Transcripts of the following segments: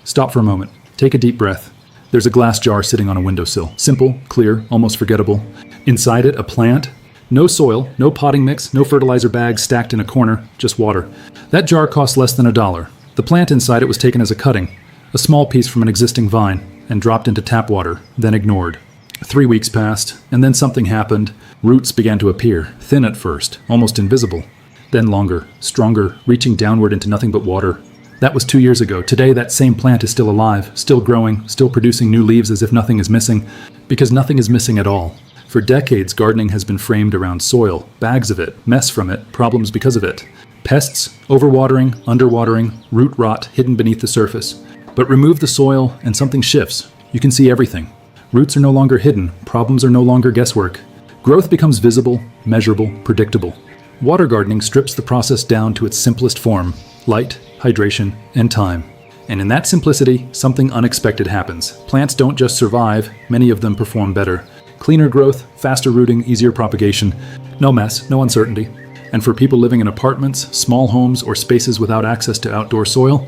Stop for a moment. Take a deep breath. There's a glass jar sitting on a windowsill. Simple, clear, almost forgettable. Inside it, a plant. No soil, no potting mix, no fertilizer bags stacked in a corner, just water. That jar cost less than $1. The plant inside it was taken as a cutting, a small piece from an existing vine, and dropped into tap water, then ignored. 3 weeks passed, and then something happened. Roots began to appear, thin at first, almost invisible. Then longer, stronger, reaching downward into nothing but water. That was 2 years ago. Today, that same plant is still alive, still growing, still producing new leaves as if nothing is missing, because nothing is missing at all. For decades, gardening has been framed around soil, bags of it, mess from it, problems because of it. Pests, overwatering, underwatering, root rot hidden beneath the surface. But remove the soil and something shifts. You can see everything. Roots are no longer hidden. Problems are no longer guesswork. Growth becomes visible, measurable, predictable. Water gardening strips the process down to its simplest form: light, hydration, and time. And in that simplicity, something unexpected happens. Plants don't just survive, many of them perform better. Cleaner growth, faster rooting, easier propagation. No mess, no uncertainty. And for people living in apartments, small homes, or spaces without access to outdoor soil,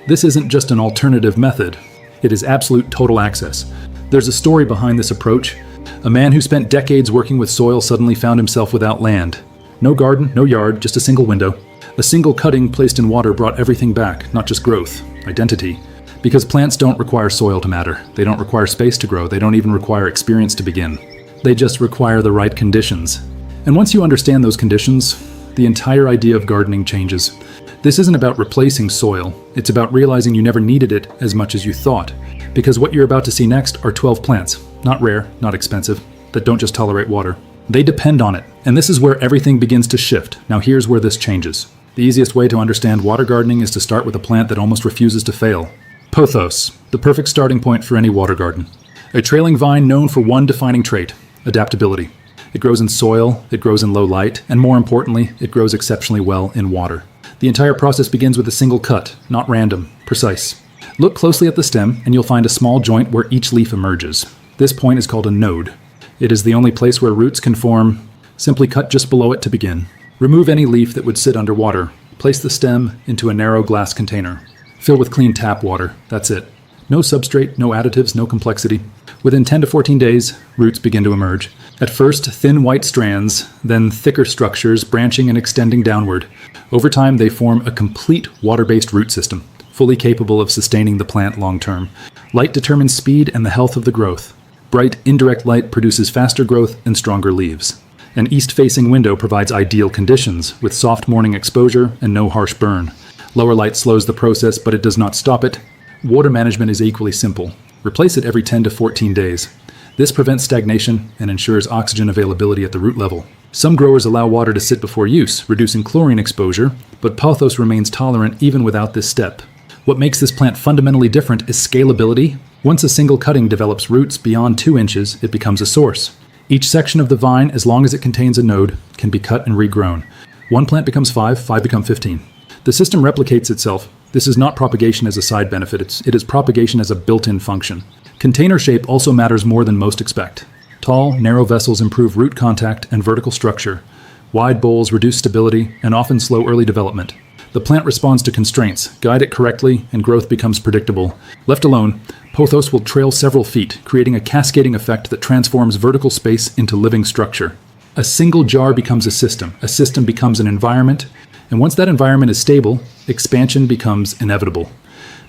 this isn't just an alternative method. It is absolute total access. There's a story behind this approach. A man who spent decades working with soil suddenly found himself without land. No garden, no yard, just a single window. A single cutting placed in water brought everything back, not just growth, identity. Because plants don't require soil to matter. They don't require space to grow. They don't even require experience to begin. They just require the right conditions. And once you understand those conditions, the entire idea of gardening changes. This isn't about replacing soil. It's about realizing you never needed it as much as you thought. Because what you're about to see next are 12 plants, not rare, not expensive, that don't just tolerate water. They depend on it. And this is where everything begins to shift. Now here's where this changes. The easiest way to understand water gardening is to start with a plant that almost refuses to fail. Pothos, the perfect starting point for any water garden. A trailing vine known for one defining trait: adaptability. It grows in soil, it grows in low light, and more importantly, it grows exceptionally well in water. The entire process begins with a single cut, not random, precise. Look closely at the stem, and you'll find a small joint where each leaf emerges. This point is called a node. It is the only place where roots can form. Simply cut just below it to begin. Remove any leaf that would sit underwater. Place the stem into a narrow glass container. Fill with clean tap water. That's it. No substrate, no additives, no complexity. Within 10 to 14 days, roots begin to emerge. At first, thin white strands, then thicker structures branching and extending downward. Over time, they form a complete water-based root system, fully capable of sustaining the plant long-term. Light determines speed and the health of the growth. Bright, indirect light produces faster growth and stronger leaves. An east-facing window provides ideal conditions, with soft morning exposure and no harsh burn. Lower light slows the process, but it does not stop it. Water management is equally simple. Replace it every 10 to 14 days. This prevents stagnation and ensures oxygen availability at the root level. Some growers allow water to sit before use, reducing chlorine exposure, but pothos remains tolerant even without this step. What makes this plant fundamentally different is scalability. Once a single cutting develops roots beyond 2 inches, it becomes a source. Each section of the vine, as long as it contains a node, can be cut and regrown. One plant becomes 5, 5 become 15. The system replicates itself. This is not propagation as a side benefit, it is propagation as a built-in function. Container shape also matters more than most expect. Tall, narrow vessels improve root contact and vertical structure. Wide bowls reduce stability and often slow early development. The plant responds to constraints, guide it correctly, and growth becomes predictable. Left alone, pothos will trail several feet, creating a cascading effect that transforms vertical space into living structure. A single jar becomes a system becomes an environment, and once that environment is stable, expansion becomes inevitable.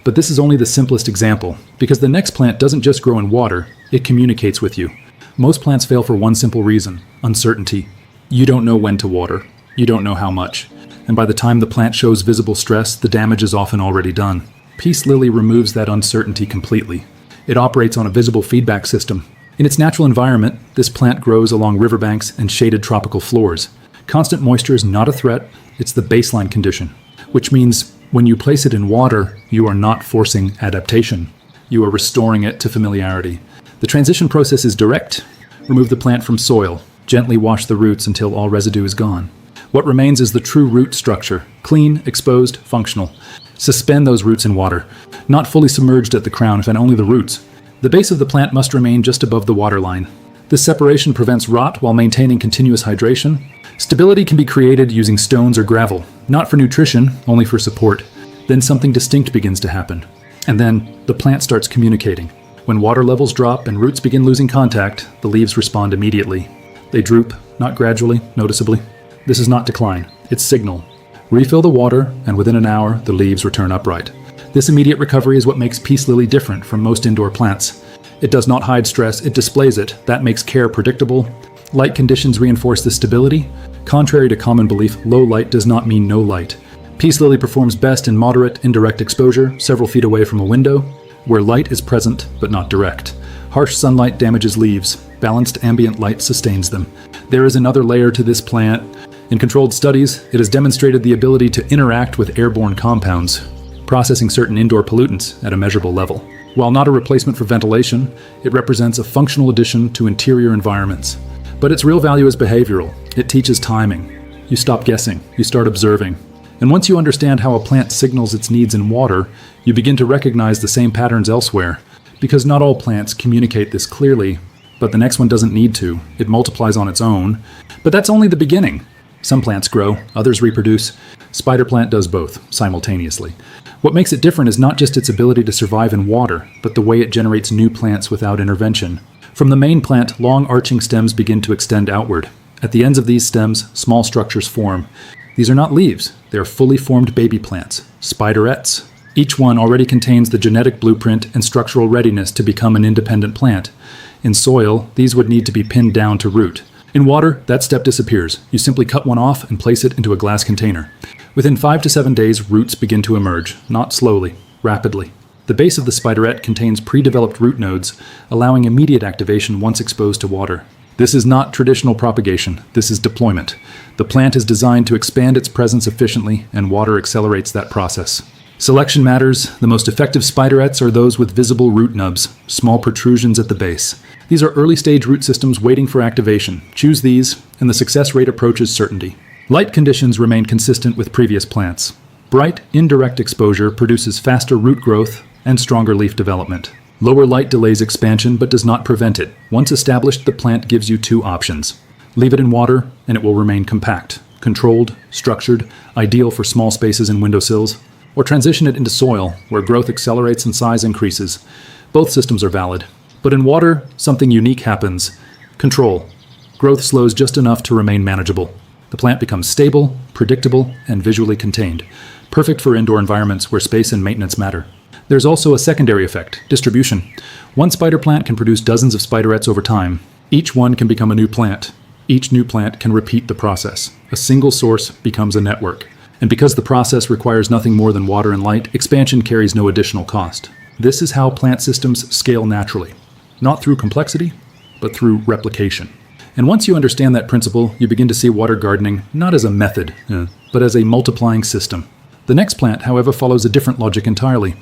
But this is only the simplest example, because the next plant doesn't just grow in water, it communicates with you. Most plants fail for one simple reason: uncertainty. You don't know when to water. You don't know how much. And by the time the plant shows visible stress, the damage is often already done. Peace Lily removes that uncertainty completely. It operates on a visible feedback system. In its natural environment, this plant grows along riverbanks and shaded tropical floors. Constant moisture is not a threat, it's the baseline condition, which means when you place it in water, you are not forcing adaptation. You are restoring it to familiarity. The transition process is direct. Remove the plant from soil. Gently wash the roots until all residue is gone. What remains is the true root structure, clean, exposed, functional. Suspend those roots in water, not fully submerged at the crown, and only the roots. The base of the plant must remain just above the waterline. This separation prevents rot while maintaining continuous hydration. Stability can be created using stones or gravel, not for nutrition, only for support. Then something distinct begins to happen. And then the plant starts communicating. When water levels drop and roots begin losing contact, the leaves respond immediately. They droop, not gradually, noticeably. This is not decline, it's signal. Refill the water, and within an hour, the leaves return upright. This immediate recovery is what makes peace lily different from most indoor plants. It does not hide stress, it displays it. That makes care predictable. Light conditions reinforce this stability. Contrary to common belief, low light does not mean no light. Peace lily performs best in moderate, indirect exposure, several feet away from a window, where light is present but not direct. Harsh sunlight damages leaves. Balanced ambient light sustains them. There is another layer to this plant. In controlled studies, it has demonstrated the ability to interact with airborne compounds, processing certain indoor pollutants at a measurable level. While not a replacement for ventilation, it represents a functional addition to interior environments. But its real value is behavioral. It teaches timing. You stop guessing. You start observing. And once you understand how a plant signals its needs in water, you begin to recognize the same patterns elsewhere. Because not all plants communicate this clearly, but the next one doesn't need to. It multiplies on its own. But that's only the beginning. Some plants grow, others reproduce. Spider plant does both, simultaneously. What makes it different is not just its ability to survive in water, but the way it generates new plants without intervention. From the main plant, long arching stems begin to extend outward. At the ends of these stems, small structures form. These are not leaves, they are fully formed baby plants, spiderets. Each one already contains the genetic blueprint and structural readiness to become an independent plant. In soil, these would need to be pinned down to root. In water, that step disappears. You simply cut one off and place it into a glass container. Within 5 to 7 days, roots begin to emerge, not slowly, rapidly. The base of the spideret contains pre-developed root nodes, allowing immediate activation once exposed to water. This is not traditional propagation, this is deployment. The plant is designed to expand its presence efficiently, and water accelerates that process. Selection matters. The most effective spiderets are those with visible root nubs, small protrusions at the base. These are early-stage root systems waiting for activation. Choose these, and the success rate approaches certainty. Light conditions remain consistent with previous plants. Bright, indirect exposure produces faster root growth and stronger leaf development. Lower light delays expansion but does not prevent it. Once established, the plant gives you 2 options. Leave it in water, and it will remain compact, controlled, structured, ideal for small spaces and windowsills. Or transition it into soil, where growth accelerates and size increases. Both systems are valid. But in water, something unique happens. Control. Growth slows just enough to remain manageable. The plant becomes stable, predictable, and visually contained. Perfect for indoor environments where space and maintenance matter. There's also a secondary effect, distribution. One spider plant can produce dozens of spiderets over time. Each one can become a new plant. Each new plant can repeat the process. A single source becomes a network. And because the process requires nothing more than water and light, expansion carries no additional cost. This is how plant systems scale naturally. Not through complexity, but through replication. And once you understand that principle, you begin to see water gardening not as a method, but as a multiplying system. The next plant, however, follows a different logic entirely.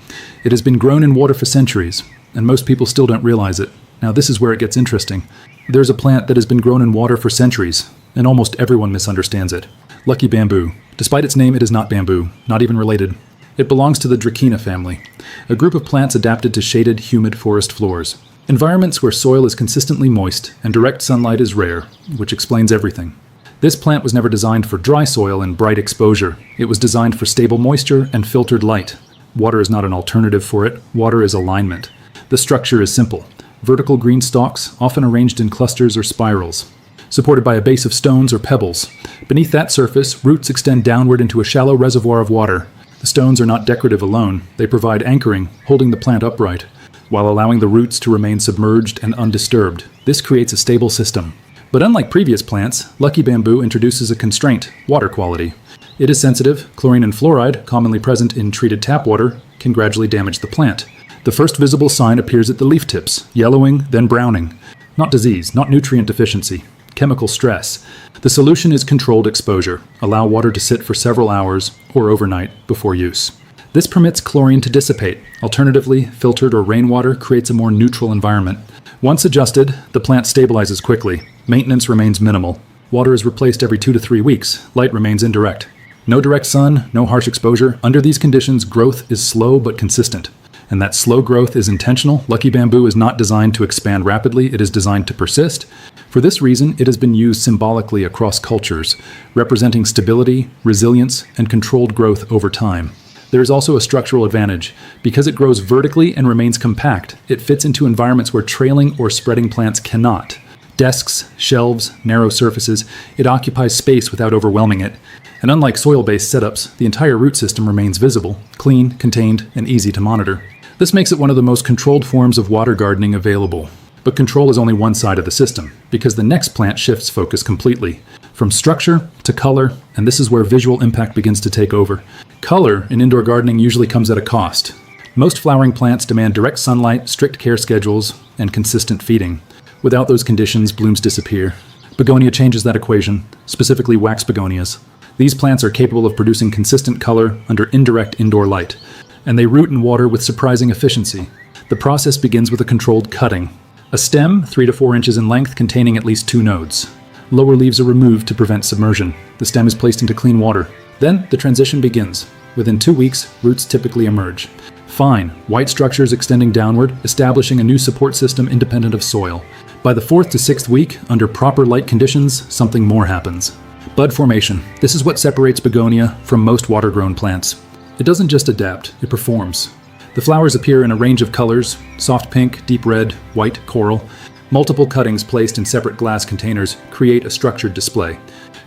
It has been grown in water for centuries, and most people still don't realize it. Now this is where it gets interesting. There's a plant that has been grown in water for centuries, and almost everyone misunderstands it. Lucky bamboo. Despite its name, it is not bamboo, not even related. It belongs to the Dracaena family, a group of plants adapted to shaded, humid forest floors. Environments where soil is consistently moist and direct sunlight is rare, which explains everything. This plant was never designed for dry soil and bright exposure. It was designed for stable moisture and filtered light. Water is not an alternative for it. Water is alignment. The structure is simple. Vertical green stalks, often arranged in clusters or spirals, supported by a base of stones or pebbles. Beneath that surface, roots extend downward into a shallow reservoir of water. The stones are not decorative alone. They provide anchoring, holding the plant upright, while allowing the roots to remain submerged and undisturbed. This creates a stable system. But unlike previous plants, Lucky bamboo introduces a constraint, water quality. It is sensitive. Chlorine and fluoride, commonly present in treated tap water, can gradually damage the plant. The first visible sign appears at the leaf tips, yellowing, then browning. Not disease, not nutrient deficiency. Chemical stress. The solution is controlled exposure. Allow water to sit for several hours or overnight before use. This permits chlorine to dissipate. Alternatively, filtered or rainwater creates a more neutral environment. Once adjusted, the plant stabilizes quickly. Maintenance remains minimal. Water is replaced every 2 to 3 weeks. Light remains indirect. No direct sun, no harsh exposure. Under these conditions, growth is slow but consistent. And that slow growth is intentional. Lucky bamboo is not designed to expand rapidly. It is designed to persist. For this reason, it has been used symbolically across cultures, representing stability, resilience, and controlled growth over time. The There is also a structural advantage. Because it grows vertically and remains compact, it fits into environments where trailing or spreading plants cannot. Desks, shelves, narrow surfaces, it occupies space without overwhelming it. And unlike soil-based setups, the entire root system remains visible, clean, contained, and easy to monitor. This makes it one of the most controlled forms of water gardening available. But control is only one side of the system, because the next plant shifts focus completely. From structure to color, and this is where visual impact begins to take over. Color in indoor gardening usually comes at a cost. Most flowering plants demand direct sunlight, strict care schedules, and consistent feeding. Without those conditions, blooms disappear. Begonia changes that equation, specifically wax begonias. These plants are capable of producing consistent color under indirect indoor light, and they root in water with surprising efficiency. The process begins with a controlled cutting. A stem, 3 to 4 inches in length, containing at least 2 nodes. Lower leaves are removed to prevent submersion. The stem is placed into clean water. Then the transition begins. Within 2 weeks, roots typically emerge. Fine, white structures extending downward, establishing a new support system independent of soil. By the 4th to 6th week, under proper light conditions, something more happens. Bud formation. This is what separates begonia from most water-grown plants. It doesn't just adapt, it performs. The flowers appear in a range of colors: soft pink, deep red, white, coral. Multiple cuttings placed in separate glass containers create a structured display.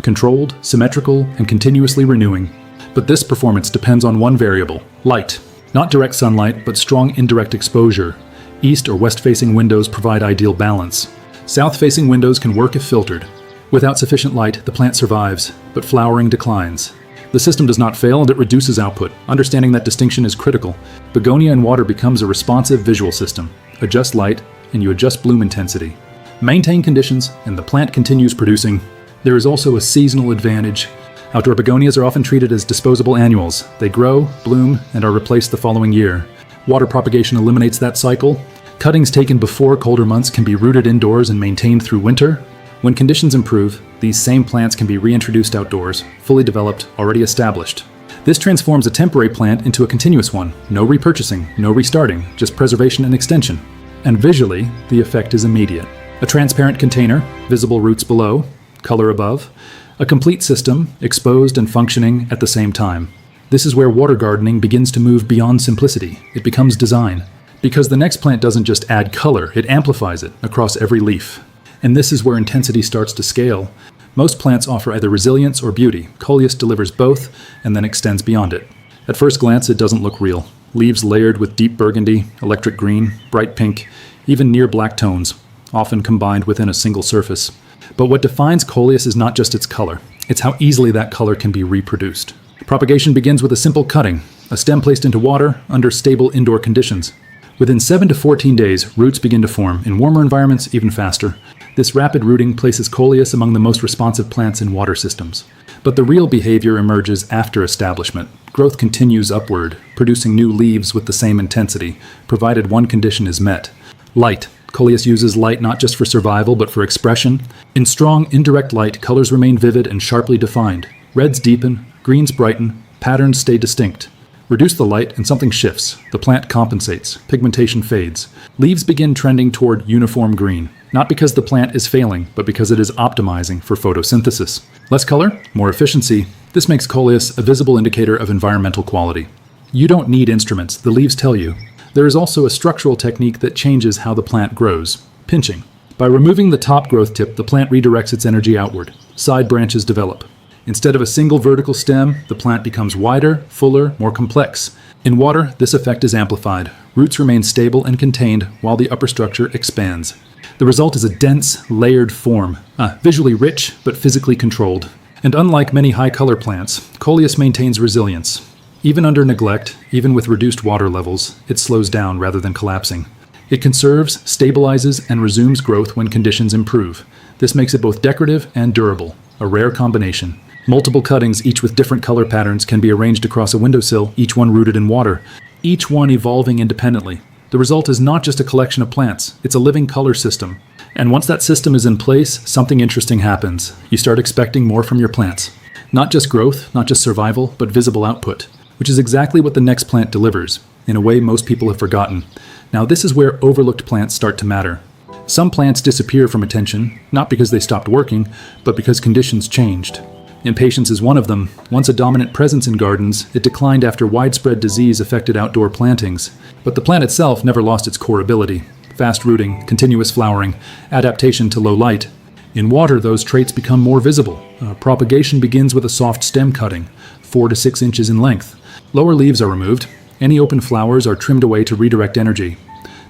Controlled, symmetrical, and continuously renewing. But this performance depends on one variable: light. Not direct sunlight, but strong indirect exposure. East or west-facing windows provide ideal balance. South-facing windows can work if filtered. Without sufficient light, the plant survives, but flowering declines. The system does not fail and it reduces output. Understanding that distinction is critical. Begonia in water becomes a responsive visual system. Adjust light, and you adjust bloom intensity. Maintain conditions, and the plant continues producing. There is also a seasonal advantage. Outdoor begonias are often treated as disposable annuals. They grow, bloom, and are replaced the following year. Water propagation eliminates that cycle. Cuttings taken before colder months can be rooted indoors and maintained through winter. When conditions improve, these same plants can be reintroduced outdoors, fully developed, already established. This transforms a temporary plant into a continuous one. No repurchasing, no restarting, just preservation and extension. And visually, the effect is immediate. A transparent container, visible roots below, color above. A complete system, exposed and functioning at the same time. This is where water gardening begins to move beyond simplicity. It becomes design. Because the next plant doesn't just add color, it amplifies it across every leaf. And this is where intensity starts to scale. Most plants offer either resilience or beauty. Coleus delivers both and then extends beyond it. At first glance, it doesn't look real. Leaves layered with deep burgundy, electric green, bright pink, even near black tones, often combined within a single surface. But what defines Coleus is not just its color. It's how easily that color can be reproduced. Propagation begins with a simple cutting, a stem placed into water under stable indoor conditions. Within 7 to 14 days, roots begin to form. In warmer environments, even faster. This rapid rooting places Coleus among the most responsive plants in water systems. But the real behavior emerges after establishment. Growth continues upward, producing new leaves with the same intensity, provided one condition is met. Light. Coleus uses light not just for survival, but for expression. In strong, indirect light, colors remain vivid and sharply defined. Reds deepen, greens brighten, patterns stay distinct. Reduce the light and something shifts. The plant compensates. Pigmentation fades. Leaves begin trending toward uniform green. Not because the plant is failing, but because it is optimizing for photosynthesis. Less color, more efficiency. This makes Coleus a visible indicator of environmental quality. You don't need instruments, the leaves tell you. There is also a structural technique that changes how the plant grows. Pinching. By removing the top growth tip, the plant redirects its energy outward. Side branches develop. Instead of a single vertical stem, the plant becomes wider, fuller, more complex. In water, this effect is amplified. Roots remain stable and contained while the upper structure expands. The result is a dense, layered form, visually rich but physically controlled. And unlike many high-color plants, Coleus maintains resilience. Even under neglect, even with reduced water levels, it slows down rather than collapsing. It conserves, stabilizes, and resumes growth when conditions improve. This makes it both decorative and durable, a rare combination. Multiple cuttings, each with different color patterns, can be arranged across a windowsill, each one rooted in water, each one evolving independently. The result is not just a collection of plants, it's a living color system. And once that system is in place, something interesting happens. You start expecting more from your plants. Not just growth, not just survival, but visible output, which is exactly what the next plant delivers, in a way most people have forgotten. Now this is where overlooked plants start to matter. Some plants disappear from attention, not because they stopped working, but because conditions changed. Impatiens is one of them. Once a dominant presence in gardens, it declined after widespread disease affected outdoor plantings. But the plant itself never lost its core ability: fast rooting, continuous flowering, adaptation to low light. In water, those traits become more visible. Propagation begins with a soft stem cutting, 4 to 6 inches in length. Lower leaves are removed. Any open flowers are trimmed away to redirect energy.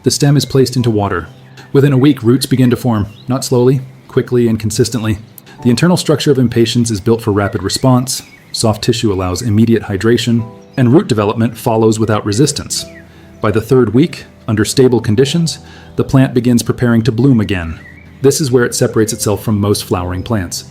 The stem is placed into water. Within a week, roots begin to form, not slowly, quickly and consistently. The internal structure of Impatiens is built for rapid response. Soft tissue allows immediate hydration, and root development follows without resistance. By the 3rd week, under stable conditions, the plant begins preparing to bloom again. This is where it separates itself from most flowering plants.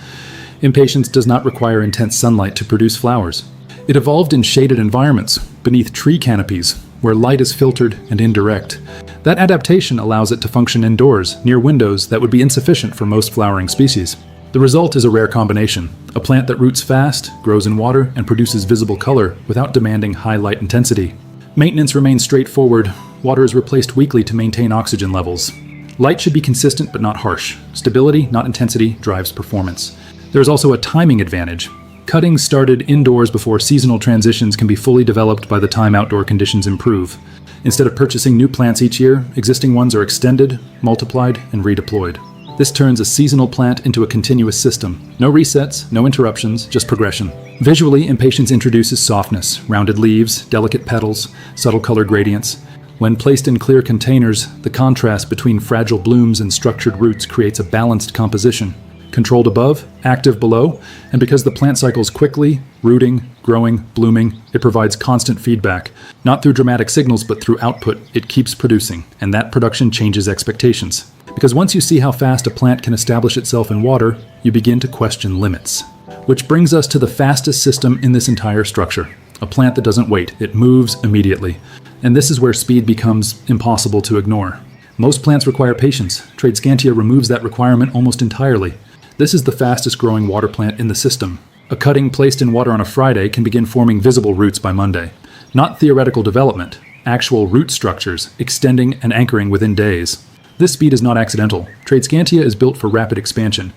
Impatiens does not require intense sunlight to produce flowers. It evolved in shaded environments, beneath tree canopies, where light is filtered and indirect. That adaptation allows it to function indoors, near windows that would be insufficient for most flowering species. The result is a rare combination: a plant that roots fast, grows in water, and produces visible color without demanding high light intensity. Maintenance remains straightforward. Water is replaced weekly to maintain oxygen levels. Light should be consistent but not harsh. Stability, not intensity, drives performance. There is also a timing advantage. Cuttings started indoors before seasonal transitions can be fully developed by the time outdoor conditions improve. Instead of purchasing new plants each year, existing ones are extended, multiplied, and redeployed. This turns a seasonal plant into a continuous system. No resets, no interruptions, just progression. Visually, Impatiens introduces softness, rounded leaves, delicate petals, subtle color gradients. When placed in clear containers, the contrast between fragile blooms and structured roots creates a balanced composition. Controlled above, active below, and because the plant cycles quickly, rooting, growing, blooming, it provides constant feedback. Not through dramatic signals, but through output, it keeps producing, and that production changes expectations. Because once you see how fast a plant can establish itself in water, you begin to question limits. Which brings us to the fastest system in this entire structure. A plant that doesn't wait, it moves immediately. And this is where speed becomes impossible to ignore. Most plants require patience. Tradescantia removes that requirement almost entirely. This is the fastest growing water plant in the system. A cutting placed in water on a Friday can begin forming visible roots by Monday. Not theoretical development, actual root structures, extending and anchoring within days. This speed is not accidental. Tradescantia is built for rapid expansion.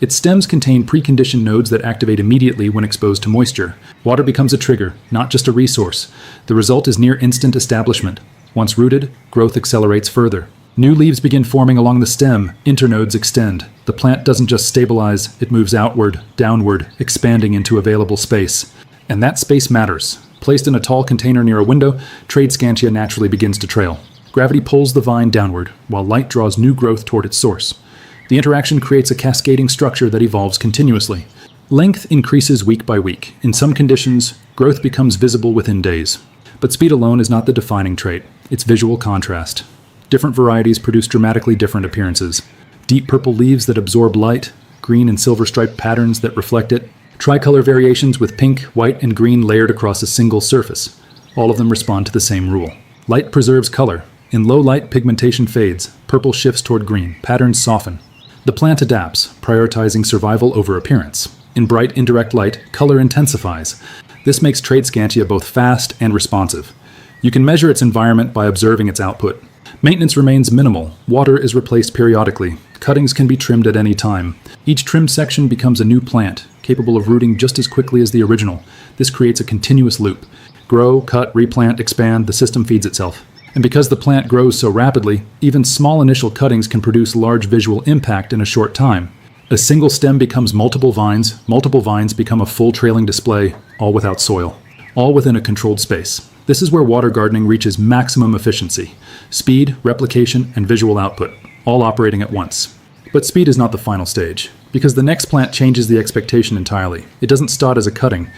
Its stems contain preconditioned nodes that activate immediately when exposed to moisture. Water becomes a trigger, not just a resource. The result is near instant establishment. Once rooted, growth accelerates further. New leaves begin forming along the stem, internodes extend. The plant doesn't just stabilize, it moves outward, downward, expanding into available space. And that space matters. Placed in a tall container near a window, Tradescantia naturally begins to trail. Gravity pulls the vine downward, while light draws new growth toward its source. The interaction creates a cascading structure that evolves continuously. Length increases week by week. In some conditions, growth becomes visible within days. But speed alone is not the defining trait. It's visual contrast. Different varieties produce dramatically different appearances. Deep purple leaves that absorb light, green and silver striped patterns that reflect it, tricolor variations with pink, white, and green layered across a single surface. All of them respond to the same rule. Light preserves color. In low light, pigmentation fades. Purple shifts toward green. Patterns soften. The plant adapts, prioritizing survival over appearance. In bright, indirect light, color intensifies. This makes Tradescantia both fast and responsive. You can measure its environment by observing its output. Maintenance remains minimal. Water is replaced periodically. Cuttings can be trimmed at any time. Each trimmed section becomes a new plant, capable of rooting just as quickly as the original. This creates a continuous loop. Grow, cut, replant, expand, the system feeds itself. And because the plant grows so rapidly, even small initial cuttings can produce large visual impact in a short time. A single stem becomes multiple vines become a full trailing display, all without soil, all within a controlled space. This is where water gardening reaches maximum efficiency. Speed, replication, and visual output, all operating at once. But speed is not the final stage, because the next plant changes the expectation entirely. It doesn't start as a cutting.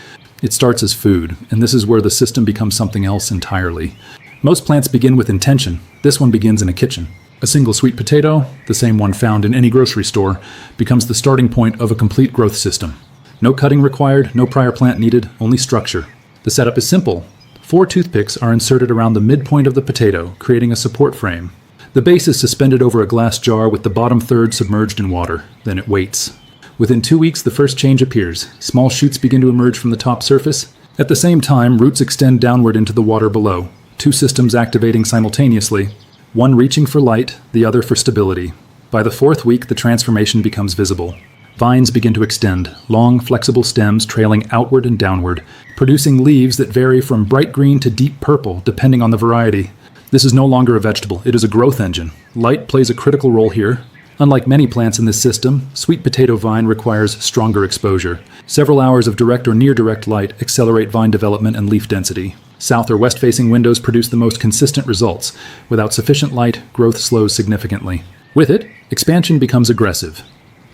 It starts as food, and this is where the system becomes something else entirely. Most plants begin with intention. This one begins in a kitchen. A single sweet potato, the same one found in any grocery store, becomes the starting point of a complete growth system. No cutting required, no prior plant needed, only structure. The setup is simple. 4 toothpicks are inserted around the midpoint of the potato, creating a support frame. The base is suspended over a glass jar with the bottom third submerged in water. Then it waits. Within 2 weeks, the first change appears. Small shoots begin to emerge from the top surface. At the same time, roots extend downward into the water below. 2 systems activating simultaneously, one reaching for light, the other for stability. By the 4th week, the transformation becomes visible. Vines begin to extend, long, flexible stems trailing outward and downward, producing leaves that vary from bright green to deep purple, depending on the variety. This is no longer a vegetable, it is a growth engine. Light plays a critical role here. Unlike many plants in this system, sweet potato vine requires stronger exposure. Several hours of direct or near-direct light accelerate vine development and leaf density. South or west-facing windows produce the most consistent results. Without sufficient light, growth slows significantly. With it, expansion becomes aggressive.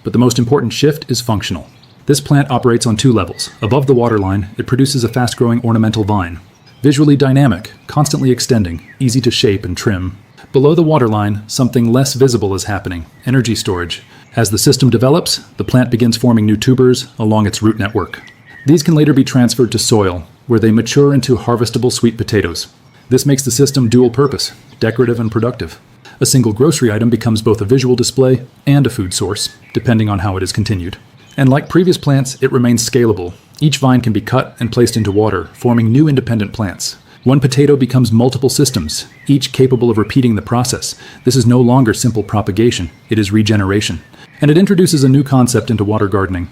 But the most important shift is functional. This plant operates on two levels. Above the waterline, it produces a fast-growing ornamental vine. Visually dynamic, constantly extending, easy to shape and trim. Below the waterline, something less visible is happening: energy storage. As the system develops, the plant begins forming new tubers along its root network. These can later be transferred to soil, where they mature into harvestable sweet potatoes. This makes the system dual purpose, decorative and productive. A single grocery item becomes both a visual display and a food source, depending on how it is continued. And like previous plants, it remains scalable. Each vine can be cut and placed into water, forming new independent plants. One potato becomes multiple systems, each capable of repeating the process. This is no longer simple propagation, it is regeneration. And it introduces a new concept into water gardening,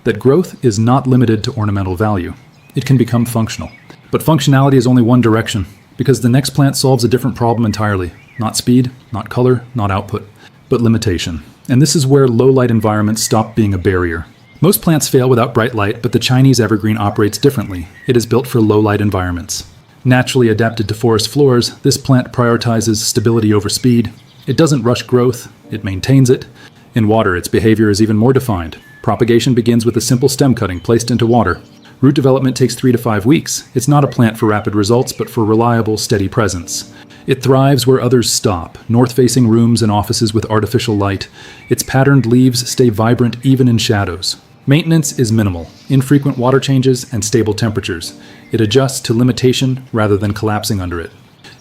that growth is not limited to ornamental value. It can become functional. But functionality is only one direction, because the next plant solves a different problem entirely. Not speed, not color, not output, but limitation. And this is where low-light environments stop being a barrier. Most plants fail without bright light, but the Chinese evergreen operates differently. It is built for low-light environments. Naturally adapted to forest floors, this plant prioritizes stability over speed. It doesn't rush growth, it maintains it. In water, its behavior is even more defined. Propagation begins with a simple stem cutting placed into water. Root development takes 3 to 5 weeks. It's not a plant for rapid results, but for reliable, steady presence. It thrives where others stop, north-facing rooms and offices with artificial light. Its patterned leaves stay vibrant even in shadows. Maintenance is minimal, infrequent water changes and stable temperatures. It adjusts to limitation rather than collapsing under it.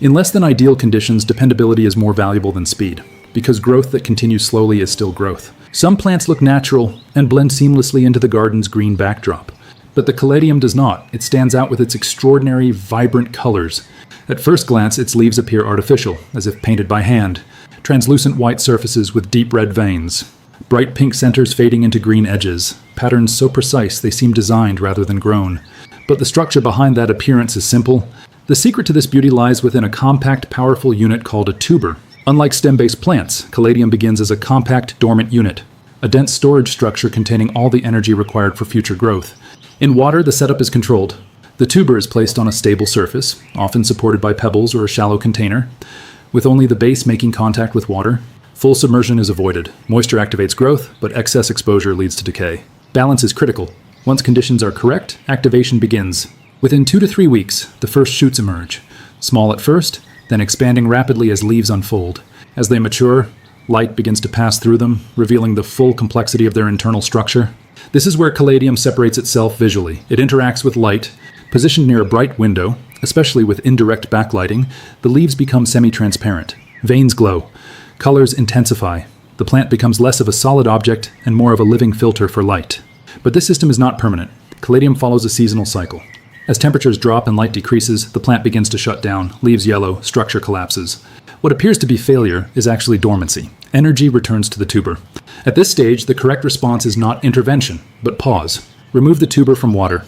In less than ideal conditions, dependability is more valuable than speed, because growth that continues slowly is still growth. Some plants look natural and blend seamlessly into the garden's green backdrop. But the Caladium does not. It stands out with its extraordinary, vibrant colors. At first glance, its leaves appear artificial, as if painted by hand. Translucent white surfaces with deep red veins. Bright pink centers fading into green edges. Patterns so precise they seem designed rather than grown. But the structure behind that appearance is simple. The secret to this beauty lies within a compact, powerful unit called a tuber. Unlike stem-based plants, Caladium begins as a compact, dormant unit. A dense storage structure containing all the energy required for future growth. In water, the setup is controlled. The tuber is placed on a stable surface, often supported by pebbles or a shallow container, with only the base making contact with water. Full submersion is avoided. Moisture activates growth, but excess exposure leads to decay. Balance is critical. Once conditions are correct, activation begins. Within 2 to 3 weeks, the first shoots emerge. Small at first, then expanding rapidly as leaves unfold. As they mature, light begins to pass through them, revealing the full complexity of their internal structure. This is where Caladium separates itself visually. It interacts with light. Positioned near a bright window, especially with indirect backlighting, the leaves become semi-transparent. Veins glow. Colors intensify. The plant becomes less of a solid object and more of a living filter for light. But this system is not permanent. Caladium follows a seasonal cycle. As temperatures drop and light decreases, the plant begins to shut down, leaves yellow, structure collapses. What appears to be failure is actually dormancy. Energy returns to the tuber. At this stage, the correct response is not intervention, but pause. Remove the tuber from water.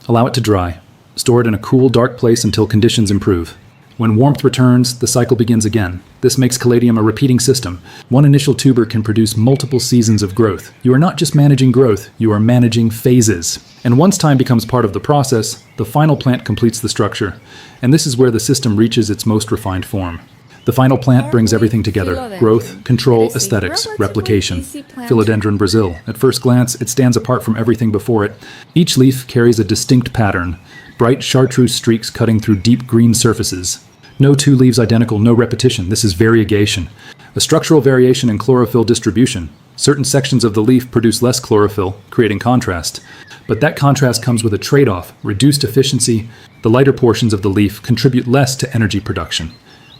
Allow it to dry. Store it in a cool, dark place until conditions improve. When warmth returns, the cycle begins again. This makes Caladium a repeating system. One initial tuber can produce multiple seasons of growth. You are not just managing growth, you are managing phases. And once time becomes part of the process, the final plant completes the structure. And this is where the system reaches its most refined form. The final plant brings everything together: growth, control, aesthetics, replication. Philodendron Brazil. At first glance, it stands apart from everything before it. Each leaf carries a distinct pattern. Bright chartreuse streaks cutting through deep green surfaces. No two leaves identical, no repetition. This is variegation. A structural variation in chlorophyll distribution. Certain sections of the leaf produce less chlorophyll, creating contrast. But that contrast comes with a trade-off: reduced efficiency. The lighter portions of the leaf contribute less to energy production,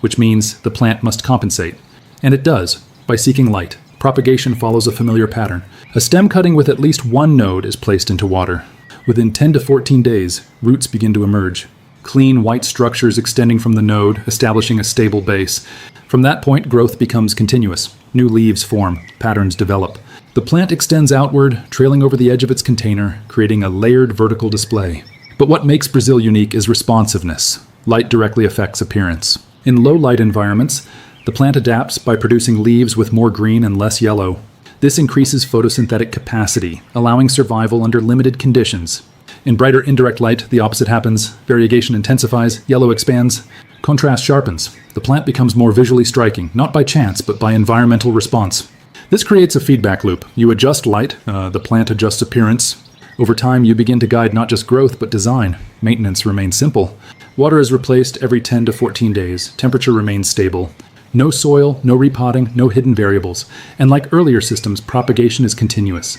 which means the plant must compensate. And it does, by seeking light. Propagation follows a familiar pattern. A stem cutting with at least one node is placed into water. Within 10 to 14 days, roots begin to emerge. Clean, white structures extending from the node, establishing a stable base. From that point, growth becomes continuous. New leaves form, patterns develop. The plant extends outward, trailing over the edge of its container, creating a layered vertical display. But what makes Brazil unique is responsiveness. Light directly affects appearance. In low-light environments, the plant adapts by producing leaves with more green and less yellow. This increases photosynthetic capacity, allowing survival under limited conditions. In brighter indirect light, the opposite happens. Variegation intensifies, yellow expands, contrast sharpens. The plant becomes more visually striking, not by chance, but by environmental response. This creates a feedback loop. You adjust light, the plant adjusts appearance. Over time, you begin to guide not just growth, but design. Maintenance remains simple. Water is replaced every 10 to 14 days. Temperature remains stable. No soil, no repotting, no hidden variables. And like earlier systems, propagation is continuous.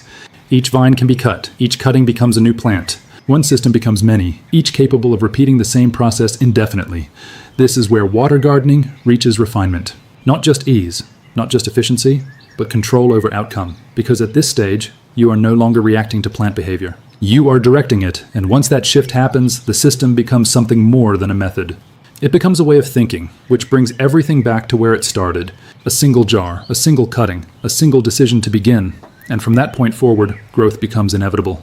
Each vine can be cut. Each cutting becomes a new plant. One system becomes many, each capable of repeating the same process indefinitely. This is where water gardening reaches refinement. Not just ease, not just efficiency, but control over outcome. Because at this stage, you are no longer reacting to plant behavior. You are directing it, and once that shift happens, the system becomes something more than a method. It becomes a way of thinking, which brings everything back to where it started. A single jar, a single cutting, a single decision to begin. And from that point forward, growth becomes inevitable.